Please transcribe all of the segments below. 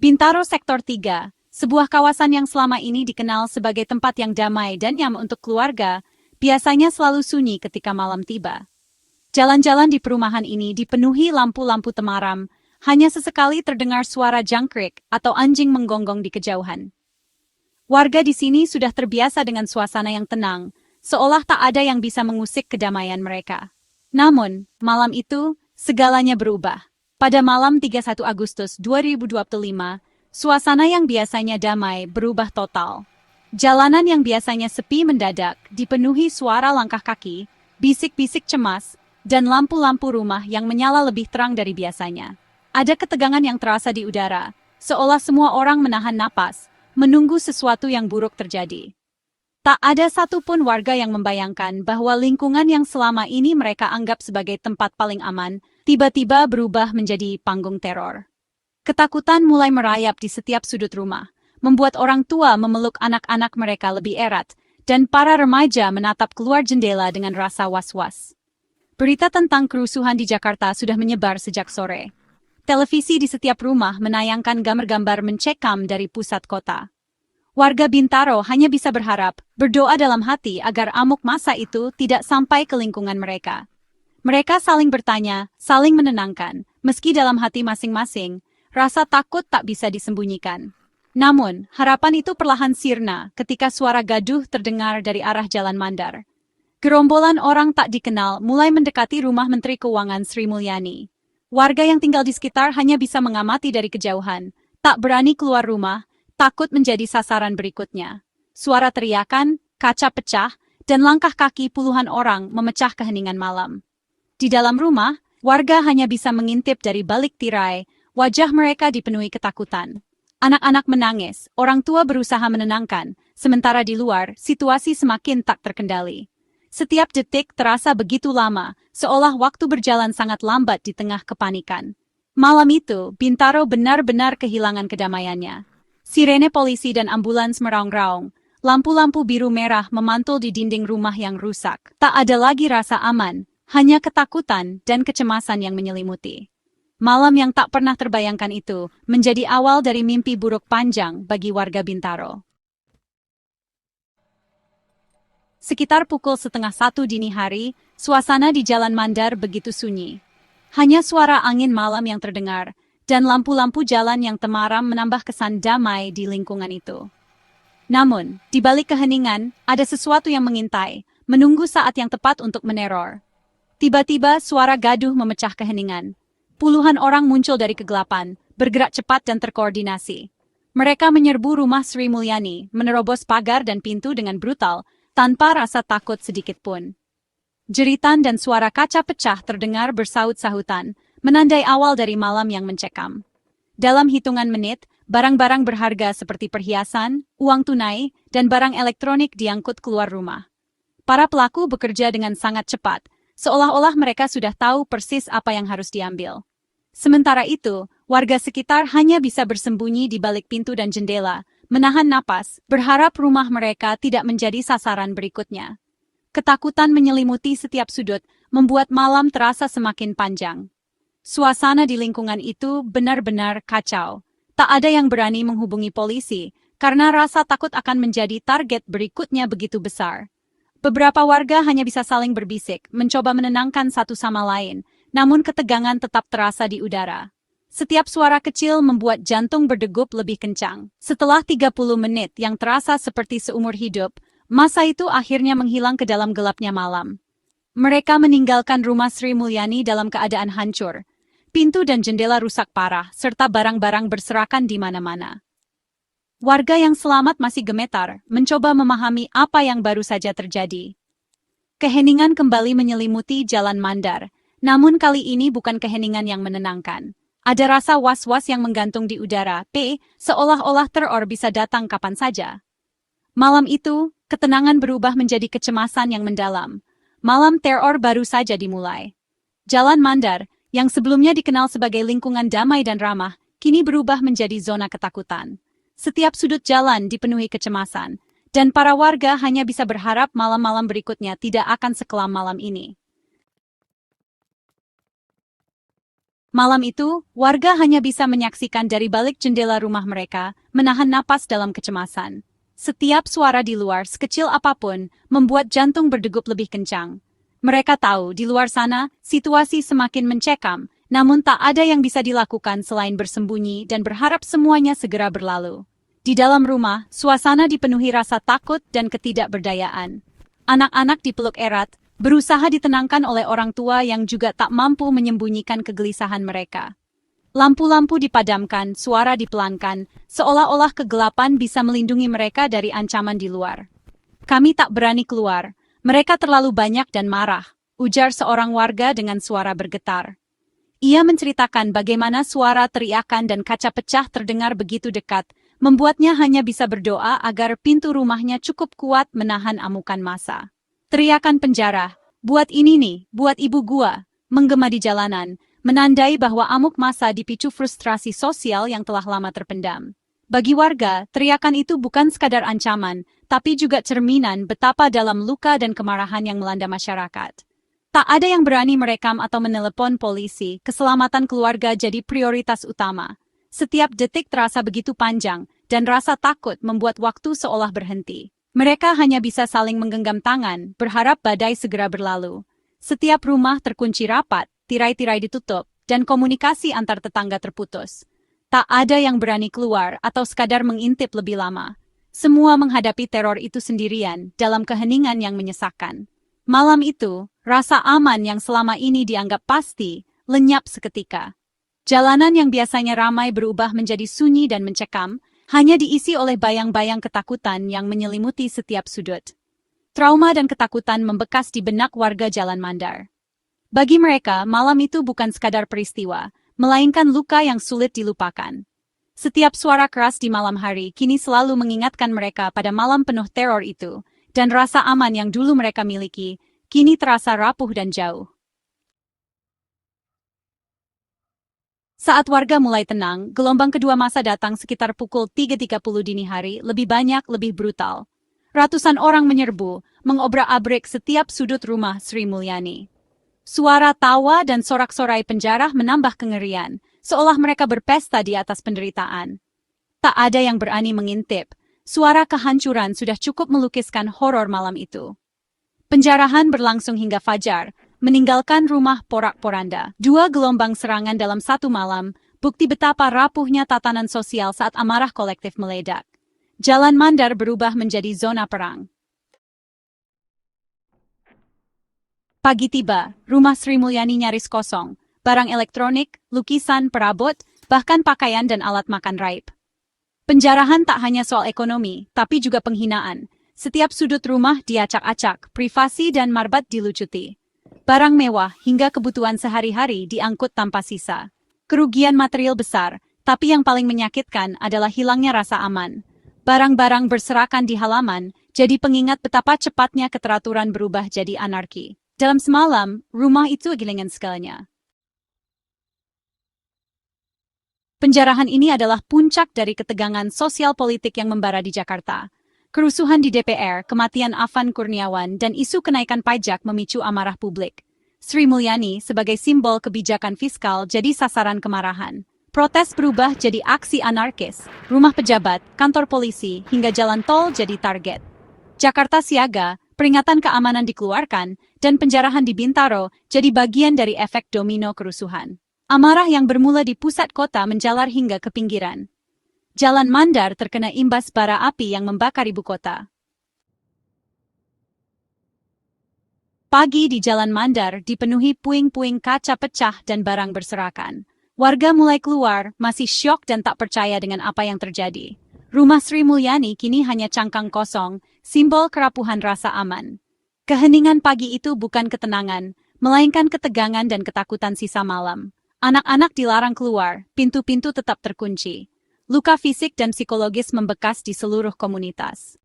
Bintaro Sektor 3, sebuah kawasan yang selama ini dikenal sebagai tempat yang damai dan nyaman untuk keluarga, biasanya selalu sunyi ketika malam tiba. Jalan-jalan di perumahan ini dipenuhi lampu-lampu temaram, hanya sesekali terdengar suara jangkrik atau anjing menggonggong di kejauhan. Warga di sini sudah terbiasa dengan suasana yang tenang, seolah tak ada yang bisa mengusik kedamaian mereka. Namun, malam itu, segalanya berubah. Pada malam 31 Agustus 2025, suasana yang biasanya damai berubah total. Jalanan yang biasanya sepi mendadak dipenuhi suara langkah kaki, bisik-bisik cemas, dan lampu-lampu rumah yang menyala lebih terang dari biasanya. Ada ketegangan yang terasa di udara, seolah semua orang menahan napas, menunggu sesuatu yang buruk terjadi. Tak ada satupun warga yang membayangkan bahwa lingkungan yang selama ini mereka anggap sebagai tempat paling aman, tiba-tiba berubah menjadi panggung teror. Ketakutan mulai merayap di setiap sudut rumah, membuat orang tua memeluk anak-anak mereka lebih erat, dan para remaja menatap keluar jendela dengan rasa was-was. Berita tentang kerusuhan di Jakarta sudah menyebar sejak sore. Televisi di setiap rumah menayangkan gambar-gambar mencekam dari pusat kota. Warga Bintaro hanya bisa berharap, berdoa dalam hati agar amuk massa itu tidak sampai ke lingkungan mereka. Mereka saling bertanya, saling menenangkan, meski dalam hati masing-masing, rasa takut tak bisa disembunyikan. Namun, harapan itu perlahan sirna ketika suara gaduh terdengar dari arah Jalan Mandar. Gerombolan orang tak dikenal mulai mendekati rumah Menteri Keuangan Sri Mulyani. Warga yang tinggal di sekitar hanya bisa mengamati dari kejauhan, tak berani keluar rumah, takut menjadi sasaran berikutnya. Suara teriakan, kaca pecah, dan langkah kaki puluhan orang memecah keheningan malam. Di dalam rumah, warga hanya bisa mengintip dari balik tirai, wajah mereka dipenuhi ketakutan. Anak-anak menangis, orang tua berusaha menenangkan, sementara di luar, situasi semakin tak terkendali. Setiap detik terasa begitu lama, seolah waktu berjalan sangat lambat di tengah kepanikan. Malam itu, Bintaro benar-benar kehilangan kedamaiannya. Sirene polisi dan ambulans meraung-raung, lampu-lampu biru merah memantul di dinding rumah yang rusak. Tak ada lagi rasa aman, hanya ketakutan dan kecemasan yang menyelimuti. Malam yang tak pernah terbayangkan itu menjadi awal dari mimpi buruk panjang bagi warga Bintaro. Sekitar pukul 12:30 dini hari, suasana di Jalan Mandar begitu sunyi. Hanya suara angin malam yang terdengar, dan lampu-lampu jalan yang temaram menambah kesan damai di lingkungan itu. Namun, di balik keheningan, ada sesuatu yang mengintai, menunggu saat yang tepat untuk meneror. Tiba-tiba suara gaduh memecah keheningan. Puluhan orang muncul dari kegelapan, bergerak cepat dan terkoordinasi. Mereka menyerbu rumah Sri Mulyani, menerobos pagar dan pintu dengan brutal, tanpa rasa takut sedikit pun. Jeritan dan suara kaca pecah terdengar bersaut-sahutan, menandai awal dari malam yang mencekam. Dalam hitungan menit, barang-barang berharga seperti perhiasan, uang tunai, dan barang elektronik diangkut keluar rumah. Para pelaku bekerja dengan sangat cepat, seolah-olah mereka sudah tahu persis apa yang harus diambil. Sementara itu, warga sekitar hanya bisa bersembunyi di balik pintu dan jendela, menahan napas, berharap rumah mereka tidak menjadi sasaran berikutnya. Ketakutan menyelimuti setiap sudut, membuat malam terasa semakin panjang. Suasana di lingkungan itu benar-benar kacau. Tak ada yang berani menghubungi polisi, karena rasa takut akan menjadi target berikutnya begitu besar. Beberapa warga hanya bisa saling berbisik, mencoba menenangkan satu sama lain, namun ketegangan tetap terasa di udara. Setiap suara kecil membuat jantung berdegup lebih kencang. Setelah 30 menit yang terasa seperti seumur hidup, masa itu akhirnya menghilang ke dalam gelapnya malam. Mereka meninggalkan rumah Sri Mulyani dalam keadaan hancur. Pintu dan jendela rusak parah, serta barang-barang berserakan di mana-mana. Warga yang selamat masih gemetar, mencoba memahami apa yang baru saja terjadi. Keheningan kembali menyelimuti Jalan Mandar, namun kali ini bukan keheningan yang menenangkan. Ada rasa was-was yang menggantung di udara, seolah-olah teror bisa datang kapan saja. Malam itu, ketenangan berubah menjadi kecemasan yang mendalam. Malam teror baru saja dimulai. Jalan Mandar, yang sebelumnya dikenal sebagai lingkungan damai dan ramah, kini berubah menjadi zona ketakutan. Setiap sudut jalan dipenuhi kecemasan, dan para warga hanya bisa berharap malam-malam berikutnya tidak akan sekelam malam ini. Malam itu, warga hanya bisa menyaksikan dari balik jendela rumah mereka, menahan napas dalam kecemasan. Setiap suara di luar, sekecil apapun, membuat jantung berdegup lebih kencang. Mereka tahu di luar sana, situasi semakin mencekam, namun tak ada yang bisa dilakukan selain bersembunyi dan berharap semuanya segera berlalu. Di dalam rumah, suasana dipenuhi rasa takut dan ketidakberdayaan. Anak-anak dipeluk erat, berusaha ditenangkan oleh orang tua yang juga tak mampu menyembunyikan kegelisahan mereka. Lampu-lampu dipadamkan, suara dipelankan, seolah-olah kegelapan bisa melindungi mereka dari ancaman di luar. Kami tak berani keluar, mereka terlalu banyak dan marah, ujar seorang warga dengan suara bergetar. Ia menceritakan bagaimana suara teriakan dan kaca pecah terdengar begitu dekat, membuatnya hanya bisa berdoa agar pintu rumahnya cukup kuat menahan amukan massa. Teriakan penjara, buat ini nih, buat ibu gua, menggema di jalanan, menandai bahwa amuk massa dipicu frustrasi sosial yang telah lama terpendam. Bagi warga, teriakan itu bukan sekadar ancaman, tapi juga cerminan betapa dalam luka dan kemarahan yang melanda masyarakat. Tak ada yang berani merekam atau menelepon polisi, keselamatan keluarga jadi prioritas utama. Setiap detik terasa begitu panjang, dan rasa takut membuat waktu seolah berhenti. Mereka hanya bisa saling menggenggam tangan, berharap badai segera berlalu. Setiap rumah terkunci rapat, tirai-tirai ditutup, dan komunikasi antar tetangga terputus. Tak ada yang berani keluar atau sekadar mengintip lebih lama. Semua menghadapi teror itu sendirian, dalam keheningan yang menyesakkan. Malam itu, rasa aman yang selama ini dianggap pasti, lenyap seketika. Jalanan yang biasanya ramai berubah menjadi sunyi dan mencekam, hanya diisi oleh bayang-bayang ketakutan yang menyelimuti setiap sudut. Trauma dan ketakutan membekas di benak warga Jalan Mandar. Bagi mereka, malam itu bukan sekadar peristiwa, melainkan luka yang sulit dilupakan. Setiap suara keras di malam hari kini selalu mengingatkan mereka pada malam penuh teror itu, dan rasa aman yang dulu mereka miliki, kini terasa rapuh dan jauh. Saat warga mulai tenang, gelombang kedua massa datang sekitar pukul 3.30 dini hari, lebih banyak, lebih brutal. Ratusan orang menyerbu, mengobrak-abrik setiap sudut rumah Sri Mulyani. Suara tawa dan sorak-sorai penjara menambah kengerian, seolah mereka berpesta di atas penderitaan. Tak ada yang berani mengintip, suara kehancuran sudah cukup melukiskan horor malam itu. Penjarahan berlangsung hingga fajar, meninggalkan rumah porak-poranda. Dua gelombang serangan dalam satu malam, bukti betapa rapuhnya tatanan sosial saat amarah kolektif meledak. Jalan Mandar berubah menjadi zona perang. Pagi tiba, rumah Sri Mulyani nyaris kosong. Barang elektronik, lukisan, perabot, bahkan pakaian dan alat makan raib. Penjarahan tak hanya soal ekonomi, tapi juga penghinaan. Setiap sudut rumah diacak-acak, privasi dan marbat dilucuti. Barang mewah hingga kebutuhan sehari-hari diangkut tanpa sisa. Kerugian material besar, tapi yang paling menyakitkan adalah hilangnya rasa aman. Barang-barang berserakan di halaman, jadi pengingat betapa cepatnya keteraturan berubah jadi anarki. Dalam semalam, rumah itu kehilangan segalanya. Penjarahan ini adalah puncak dari ketegangan sosial politik yang membara di Jakarta. Kerusuhan di DPR, kematian Afan Kurniawan, dan isu kenaikan pajak memicu amarah publik. Sri Mulyani sebagai simbol kebijakan fiskal jadi sasaran kemarahan. Protes berubah jadi aksi anarkis, rumah pejabat, kantor polisi, hingga jalan tol jadi target. Jakarta siaga, peringatan keamanan dikeluarkan, dan penjarahan di Bintaro jadi bagian dari efek domino kerusuhan. Amarah yang bermula di pusat kota menjalar hingga ke pinggiran. Jalan Mandar terkena imbas bara api yang membakar ibu kota. Pagi di Jalan Mandar dipenuhi puing-puing kaca pecah dan barang berserakan. Warga mulai keluar, masih syok dan tak percaya dengan apa yang terjadi. Rumah Sri Mulyani kini hanya cangkang kosong, simbol kerapuhan rasa aman. Keheningan pagi itu bukan ketenangan, melainkan ketegangan dan ketakutan sisa malam. Anak-anak dilarang keluar, pintu-pintu tetap terkunci. Luka fisik dan psikologis membekas di seluruh komunitas.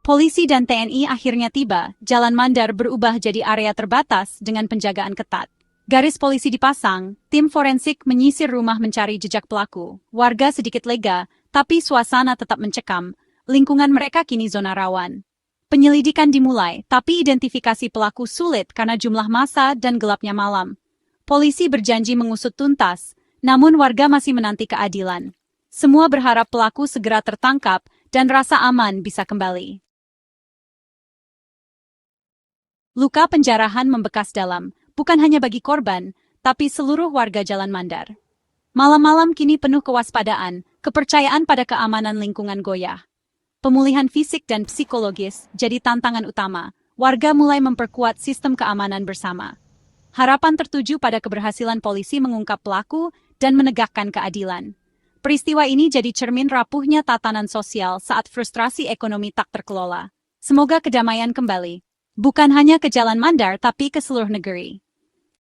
Polisi dan TNI akhirnya tiba, Jalan Mandar berubah jadi area terbatas dengan penjagaan ketat. Garis polisi dipasang, tim forensik menyisir rumah mencari jejak pelaku. Warga sedikit lega, tapi suasana tetap mencekam. Lingkungan mereka kini zona rawan. Penyelidikan dimulai, tapi identifikasi pelaku sulit karena jumlah massa dan gelapnya malam. Polisi berjanji mengusut tuntas, namun warga masih menanti keadilan. Semua berharap pelaku segera tertangkap dan rasa aman bisa kembali. Luka penjarahan membekas dalam, bukan hanya bagi korban, tapi seluruh warga Jalan Mandar. Malam-malam kini penuh kewaspadaan, kepercayaan pada keamanan lingkungan goyah. Pemulihan fisik dan psikologis jadi tantangan utama. Warga mulai memperkuat sistem keamanan bersama. Harapan tertuju pada keberhasilan polisi mengungkap pelaku dan menegakkan keadilan. Peristiwa ini jadi cermin rapuhnya tatanan sosial saat frustrasi ekonomi tak terkelola. Semoga kedamaian kembali. Bukan hanya ke Jalan Mandar tapi ke seluruh negeri.